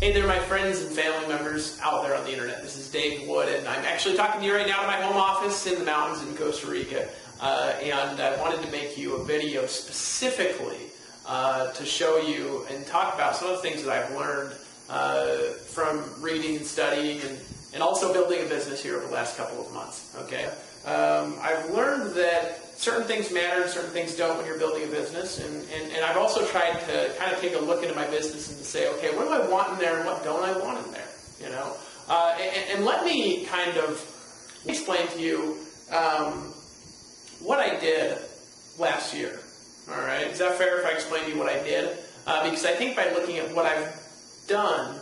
Hey there, my friends and family members out there on the internet. This is Dave Wood, and I'm actually talking to you right now to my home office in the mountains in Costa Rica. And I wanted to make you a video specifically to show you and talk about some of the things that I've learned from reading and studying and also building a business here over the last couple of months. Okay, I've learned that certain things matter and certain things don't when you're building a business, and I've also tried to kind of take a look into my business and to say, okay, what do I want in there and what don't I want in there? You know, and let me kind of explain to you what I did last year. All right, is that fair if I explain to you what I did? Because I think by looking at what I've done,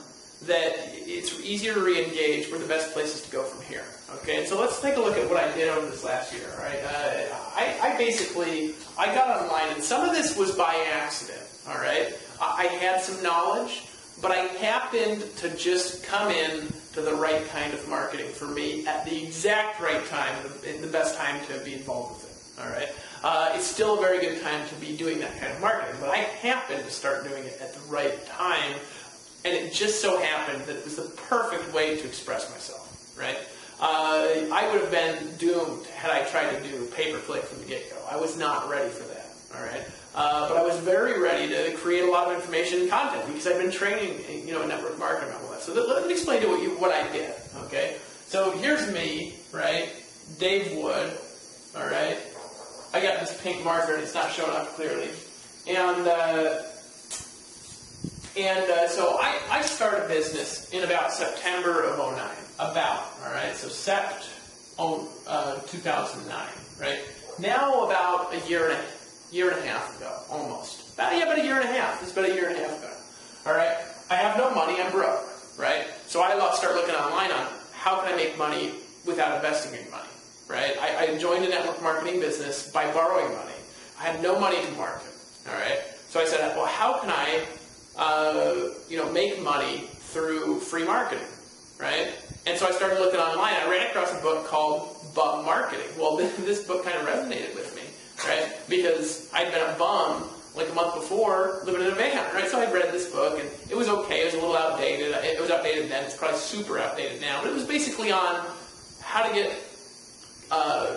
that it's easier to re-engage where the best places to go from here. Okay, so let's take a look at what I did over this last year. Right, I got online, and some of this was by accident. All right, I had some knowledge, but I happened to just come in to the right kind of marketing for me at the exact right time, the best time to be involved with it. All right, it's still a very good time to be doing that kind of marketing, but I happened to start doing it at the right time. And it just so happened that it was the perfect way to express myself, right? I would have been doomed had I tried to do pay-per-click from the get-go. I was not ready for that, all right? But I was very ready to create a lot of information and content because I've been training, in network marketing and all that. So let me explain to you what I did, okay? So here's me, right? Dave Wood, all right? I got this pink marker and it's not showing up clearly. So I started a business in about September of 2009. All right? So Sept 2009, right? Now about a year and a half ago, almost. About a year and a half. It's about a year and a half ago. All right? I have no money. I'm broke, right? So I start looking online on how can I make money without investing any money, right? I joined a network marketing business by borrowing money. I had no money to market, all right? So I said, well, how can I make money through free marketing, right? And so I started looking online. I ran across a book called Bum Marketing. Well, this book kind of resonated with me, right? Because I'd been a bum like a month before living in a van, right? So I read this book, and it was okay. It was a little outdated. It was outdated then. It's probably super outdated now. But it was basically on how to get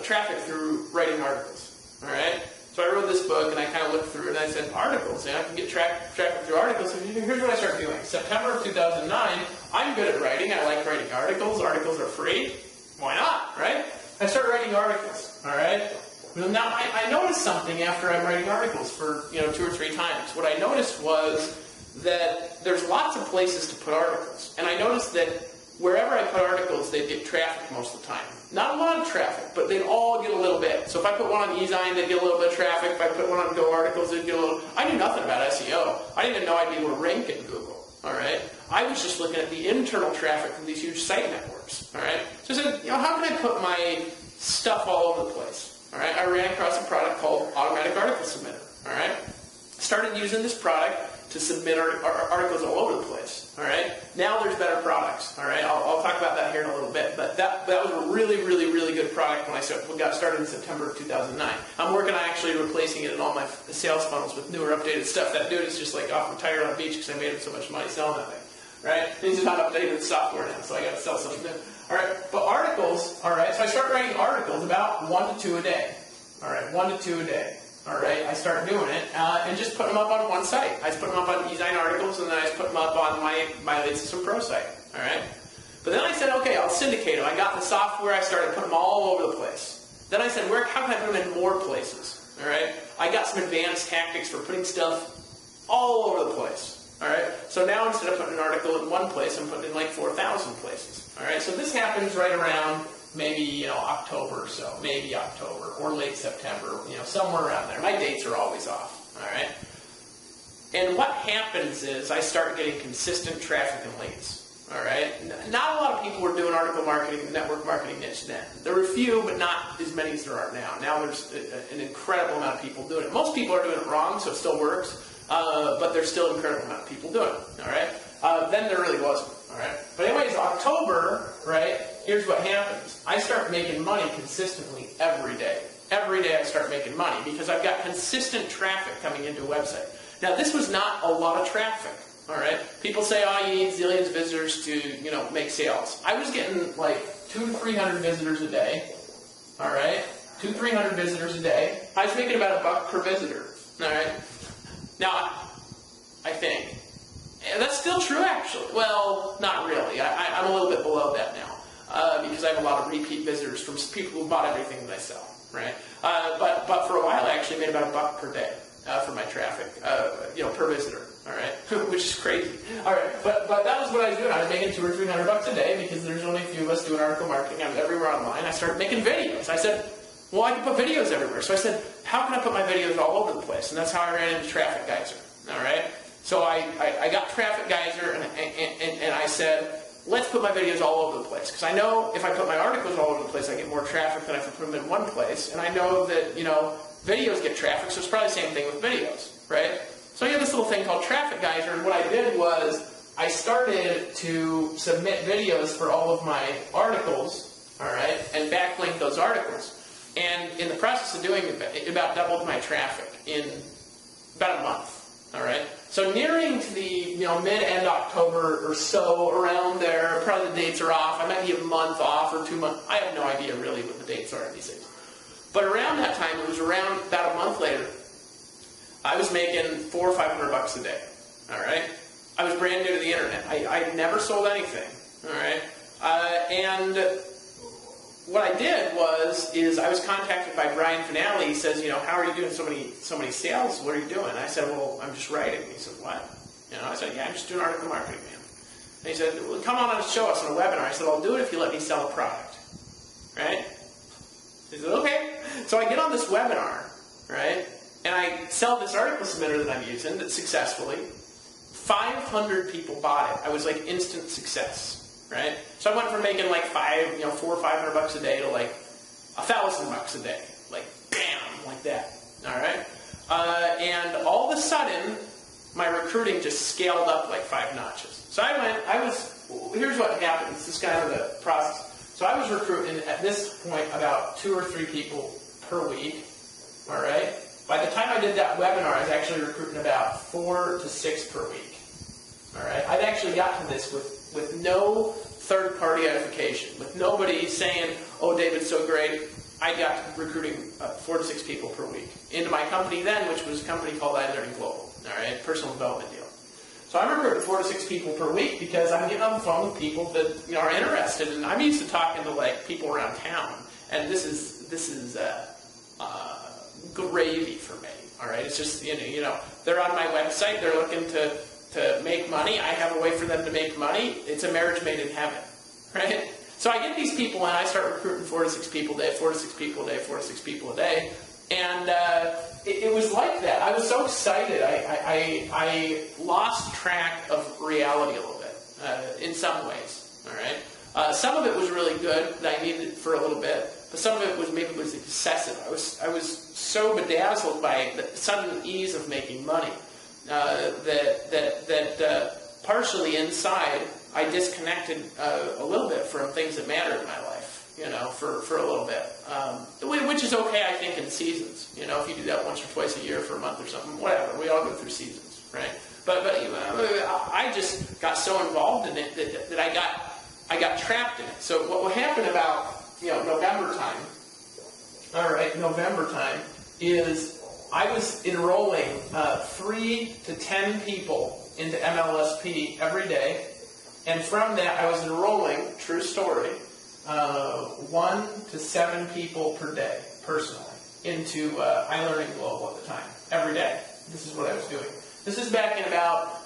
traffic through writing articles, all right? So I wrote this book, and I kind of looked through it, and I said, articles, and I can get traffic through articles. So here's what I started doing. September of 2009, I'm good at writing. I like writing articles. Articles are free. Why not, right? I started writing articles, all right? Well, now, I noticed something after I'm writing articles for, 2 or 3 times. What I noticed was that there's lots of places to put articles. And I noticed that wherever I put articles, they'd get traffic most of the time. Not a lot of traffic, but they'd all get a little bit. So if I put one on eZine, they'd get a little bit of traffic. If I put one on Go Articles, they'd get a little. I knew nothing about SEO. I didn't even know I'd be able to rank in Google. All right, I was just looking at the internal traffic from these huge site networks. All right, so I said, how can I put my stuff all over the place? All right, I ran across a product called Automatic Article Submitter. All right, started using this product to submit articles all over the place. All right. Now there's better products. All right. I'll talk about that here in a little bit. But that was a really, really, really good product when I got started in September of 2009. I'm working on actually replacing it in all my sales funnels with newer, updated stuff. That dude is just like off retired on the beach because I made him so much money selling that thing. Right. He's just not updated software now, so I got to sell something new. All right. But articles. All right. So I started writing articles about 1 to 2 a day. All right. 1 to 2 a day. All right, I started doing it and just put them up on one site. I just put them up on eZine articles, and then I just put them up on my Lead System Pro site. All right, but then I said, okay, I'll syndicate them. I got the software. I started putting them all over the place. Then I said, how can I put them in more places? All right, I got some advanced tactics for putting stuff all over the place. All right, so now instead of putting an article in one place, I'm putting it in like 4,000 places. All right, so this happens right around maybe October or so, maybe October or late September, somewhere around there. My dates are always off, all right? And what happens is I start getting consistent traffic and leads, all right? Not a lot of people were doing article marketing, network marketing niche then. There were a few, but not as many as there are now. Now there's an incredible amount of people doing it. Most people are doing it wrong, so it still works, but there's still an incredible amount of people doing it, all right? Then there really wasn't, all right? But anyways, October, right? Here's what happens. I start making money consistently every day. Every day I start making money because I've got consistent traffic coming into a website. Now, this was not a lot of traffic, All right. People say, oh, you need zillions of visitors to, make sales. I was getting like 200 to 300 visitors a day. All right. 200 to 300 visitors a day. I was making about $1 per visitor. All right. Now, I think. And that's still true, actually. Well, not really. I'm a little bit below that now because I have a lot of repeat visitors from people who bought everything that I sell, right? But for a while, I actually made about $1 per day for my traffic, per visitor, all right? Which is crazy. All right, but that was what I was doing. I was making $200 or $300 a day because there's only a few of us doing article marketing. I was everywhere online. I started making videos. I said, well, I can put videos everywhere. So I said, how can I put my videos all over the place? And that's how I ran into Traffic Geyser, all right? So I got Traffic Geyser, and I said, let's put my videos all over the place. Because I know if I put my articles all over the place, I get more traffic than if I put them in one place. And I know that, videos get traffic, so it's probably the same thing with videos, right? So I had this little thing called Traffic Geyser, and what I did was I started to submit videos for all of my articles, all right, and backlink those articles. And in the process of doing it about doubled my traffic in about a month, all right? So nearing to the mid-end October or so, around there, probably the dates are off. I might be a month off or 2 months. I have no idea really what the dates are in these things. But around that time, it was around about a month later, I was making $400 or $500 a day. All right, I was brand new to the internet. I never sold anything. All right, and what I did is I was contacted by Brian Finale. He says, how are you doing so many sales? What are you doing? I said, well, I'm just writing. He said, what? I said, yeah, I'm just doing article marketing, man. And he said, well, come on and show us on a webinar. I said, I'll do it if you let me sell a product. Right? He said, okay. So I get on this webinar, right? And I sell this article submitter that I'm using that successfully. 500 people bought it. I was like instant success. Right? So I went from making like $400 or $500 a day to like $1,000 a day, like bam, like that. All right, and all of a sudden, my recruiting just scaled up like 5 notches. So here's what happened. This is kind of the process. So I was recruiting at this point about 2 or 3 people per week. All right. By the time I did that webinar, I was actually recruiting about 4 to 6 per week. All right. I'd actually gotten this with no third-party edification, with nobody saying, oh, David's so great. I got recruiting 4 to 6 people per week into my company then, which was a company called iLearning Global, all right, personal development deal. So I'm recruiting 4 to 6 people per week because I'm getting on the phone with people that are interested, and I'm used to talking to like people around town, and this is gravy for me. All right, it's just they're on my website, they're looking to make money. I have a way for them to make money. It's a marriage made in heaven, right? So I get these people and I start recruiting 4 to 6 people a day, 4 to 6 people a day, 4 to 6 people a day, and it was like that. I was so excited. I lost track of reality a little bit in some ways. All right, some of it was really good that I needed for a little bit, but some of it was excessive. I was so bedazzled by the sudden ease of making money. That partially inside I disconnected a little bit from things that mattered in my life, for a little bit, which is okay, I think, in seasons. If you do that once or twice a year for a month or something, whatever. We all go through seasons, right? But I just got so involved in it that I got trapped in it. So what happened about November time? All right, November time is. I was enrolling 3 to 10 people into MLSP every day, and from that I was enrolling, true story, 1 to 7 people per day, personally, into iLearning Global at the time, every day. This is what I was doing. This is back in about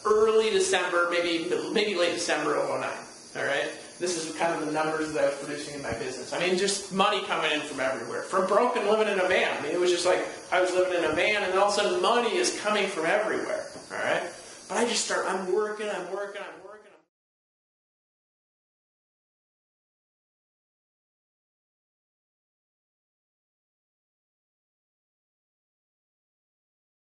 early December, maybe late December of 2009. All right. This is kind of the numbers that I was producing in my business. I mean, just money coming in from everywhere. From broke and living in a van. I mean, it was just like I was living in a van, and all of a sudden money is coming from everywhere. All right. But I just I'm working.